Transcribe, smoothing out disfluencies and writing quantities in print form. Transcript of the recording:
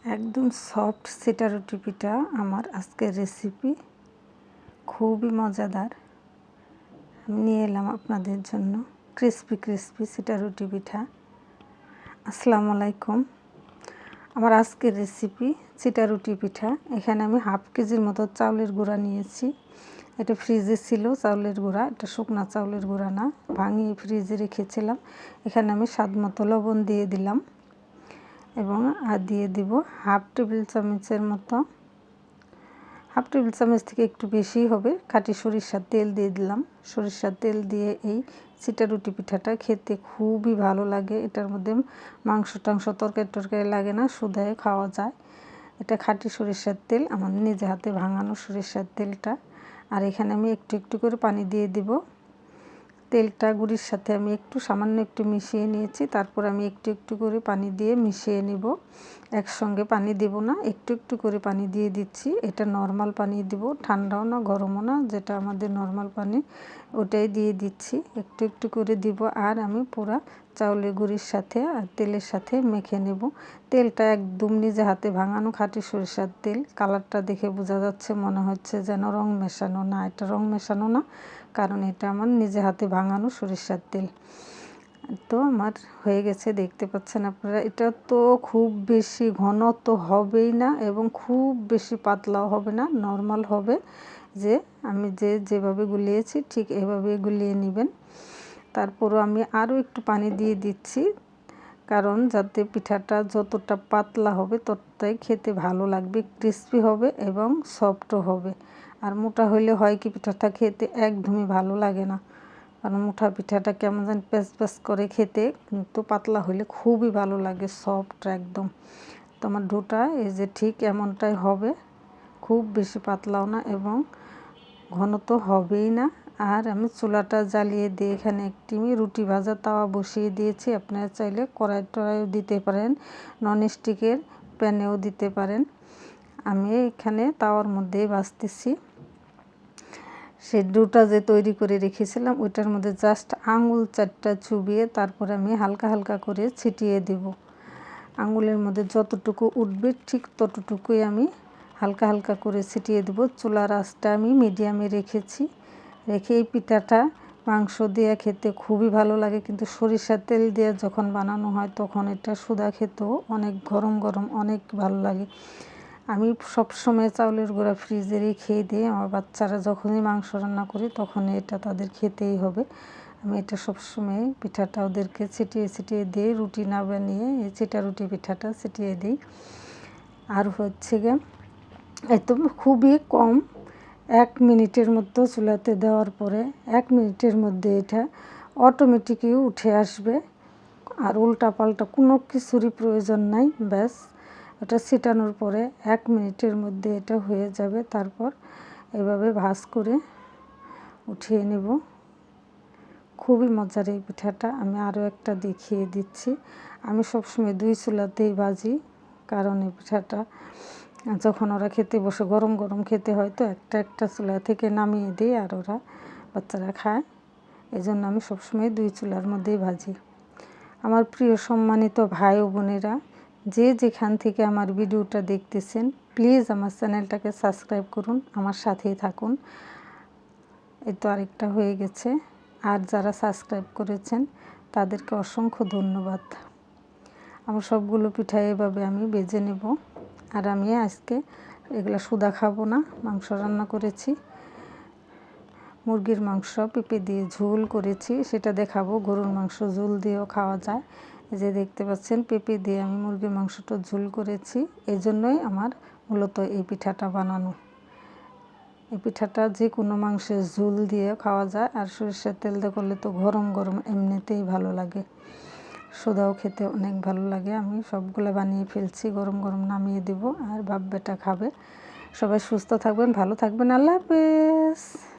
একদম সফট সেটা রুটি পিঠা আমার আজকের রেসিপি, খুবই মজাদার। আমি নিয়ে এলাম আপনাদের জন্য ক্রিসপি সেটা রুটি পিঠা। আসসালামু আলাইকুম। আমার আজকের রেসিপি চিটা রুটি পিঠা। এখানে আমি হাফ কেজির মতো চাউলের গুঁড়া নিয়েছি। এটা ফ্রিজে ছিল চাউলের গুঁড়া, এটা শুকনা চাউলের গুঁড়া না, ভাঙিয়ে ফ্রিজে রেখেছিলাম। এখানে আমি স্বাদ মতো লবণ দিয়ে দিলাম এবং আর দিয়ে দিব হাফ টেবিল চামচের মতো, হাফ টেবিল চামচ থেকে একটু বেশিই হবে, খাঁটি সরিষার তেল দিয়ে দিলাম। সরিষার তেল দিয়ে এই চিটা রুটি পিঠাটা খেতে খুবই ভালো লাগে। এটার মধ্যে মাংস টাংস তরকারি লাগে না, শুধুই খাওয়া যায়। এটা খাঁটি সরিষার তেল, আমার নিজে হাতে ভাঙানো সরিষার তেলটা। আর এখানে আমি একটু একটু করে পানি দিয়ে দিব। তেলটা গুঁড়ির সাথে আমি সামান্য একটু মিশিয়ে নিয়েছি। তারপর আমি একটু একটু করে পানি দিয়ে মিশিয়ে নিব। একসঙ্গে পানি দেব না, একটু একটু করে পানি দিয়ে দিচ্ছি। এটা নর্মাল পানি দিব, ঠান্ডাও না গরমও না, যেটা আমাদের নর্মাল পানি ওটাই দিয়ে দিচ্ছি। একটু একটু করে দিব। আর আমি পুরা চাউলের গুঁড়ির সাথে আর তেলের সাথে মেখে নেব। তেলটা একদম নিজে হাতে ভাঙানো খাঁটি সরিষার তেল। কালারটা দেখে বোঝা যাচ্ছে মনে হচ্ছে যেন রং মেশানো, না এটা রং মেশানো না, কারণ এটা আমার নিজে হাতে ভাঙানো সরিষার তেল। তো আমার হয়ে গেছে, দেখতে পাচ্ছেন আপনারা। এটা তো খুব বেশি ঘন তো হবেই না এবং খুব বেশি পাতলাও হবে না, নর্মাল হবে। যে আমি যেভাবে গুলিয়েছি ঠিক এভাবে গুলিয়ে নেবেন। তারপরও আমি আরও একটু পানি দিয়ে দিচ্ছি, কারণ যাতে পিঠাটা যতটা পাতলা হবে ততটাই খেতে ভালো লাগবে, ক্রিস্পি হবে এবং সফটও হবে। আর মোটা হইলে হয় কি, পিঠাটা খেতে একদমই ভালো লাগে না, কারণ মোটা পিঠাটা কেমন যেন প্যাচ করে খেতে, কিন্তু পাতলা হইলে খুবই ভালো লাগে, সফট একদম। তো আমার ডোটা এই যে ঠিক এমনটাই হবে, খুব বেশি পাতলাও না এবং ঘন তো হবেই না। আর আমি চুলাটা জ্বালিয়ে দিয়ে এখানে একটি রুটি ভাজা তাওয়া বসিয়ে দিয়েছি। আপনারা চাইলে কড়াই টড়াইও দিতে পারেন, ননস্টিকের প্যানেও দিতে পারেন। আমি এখানে তাওয়ার মধ্যেই ভাজতেছি। সেই ডোটা যে তৈরি করে রেখেছিলাম ওইটার মধ্যে জাস্ট আঙুল 4টা চুবিয়ে তারপরে আমি হালকা হালকা করে ছিটিয়ে দেব। আঙুলের মধ্যে যতটুকু উঠবে ঠিক ততটুকুই আমি হালকা হালকা করে ছিটিয়ে দেব। চুলার আঁচটা আমি মিডিয়ামে রেখেছি। রেখে এই পিঠাটা মাংস দিয়ে খেতে খুবই ভালো লাগে, কিন্তু সরিষার তেল দিয়ে যখন বানানো হয় তখন এটা সুদা খেতেও অনেক গরম গরম অনেক ভালো লাগে। আমি সবসময় চাউলের গুঁড়া ফ্রিজে রেখে দিই। আমার বাচ্চারা যখনই মাংস রান্না করি তখনই এটা তাদের খেতেই হবে। আমি এটা সবসময় পিঠাটা ওদেরকে ছিটিয়ে দিই, রুটি না বানিয়ে এই চিটা রুটি পিঠাটা ছিটিয়ে দিই। আর হচ্ছে গিয়ে একদম খুবই কম 1 মিনিটের মতো চুলাতে দেওয়ার পরে 1 মিনিটের মধ্যে এটা অটোমেটিকই উঠে আসবে। আর উল্টা পাল্টা কোনো কিছুরই প্রয়োজন নাই, ব্যাস ওটা ছিটানোর পরে 1 মিনিটের মধ্যে এটা হয়ে যাবে। তারপর এভাবে ভাঁজ করে উঠিয়ে নেব। খুবই মজার এই পিঠাটা। আমি আরও একটা দেখিয়ে দিচ্ছি। আমি সবসময় 2 চুলাতেই ভাজি, কারণ এই পিঠাটা যখন ওরা খেতে বসে গরম গরম খেতে হয়, তো একটা চুলা থেকে নামিয়ে দিই আর ওরা বাচ্চারা খায়। এই জন্য আমি সবসময় 2 চুলার মধ্যেই ভাজি। আমার প্রিয় সম্মানিত ভাই ও বোনেরা, যে যেখান থেকে আমার ভিডিওটা দেখতেছেন, প্লিজ আমার চ্যানেলটাকে সাবস্ক্রাইব করুন, আমার সাথেই থাকুন। এই তো আরেকটা হয়ে গেছে। আর যারা সাবস্ক্রাইব করেছেন তাদেরকে অসংখ্য ধন্যবাদ। আমার সবগুলো পিঠা এভাবে আমি ভেজে নেব। আর আমি আজকে এগুলো সুদা খাবো না, মাংস রান্না করেছি, মুরগির মাংস পেঁপে দিয়ে ঝোল করেছি, সেটা দেখাবো। গরুর মাংস ঝোল দিয়েও খাওয়া যায়। এই যে দেখতে পাচ্ছেন পেঁপে দিয়ে আমি মুরগির মাংসটা ঝোল করেছি। এই জন্যই আমার মূলত এই পিঠাটা বানানো। এই পিঠাটা যে কোনো মাংসের ঝোল দিয়ে খাওয়া যায়, আর সরিষার তেল দিয়ে করলে তো গরম গরম এমনিতেই ভালো লাগে, সোদাও খেতে অনেক ভালো লাগে। আমি সবগুলো বানিয়ে ফেলছি, গরম গরম নামিয়ে দেব আর বাপ বেটা খাবে। সবাই সুস্থ থাকবেন, ভালো থাকবেন, আল্লাহ হাফেজ।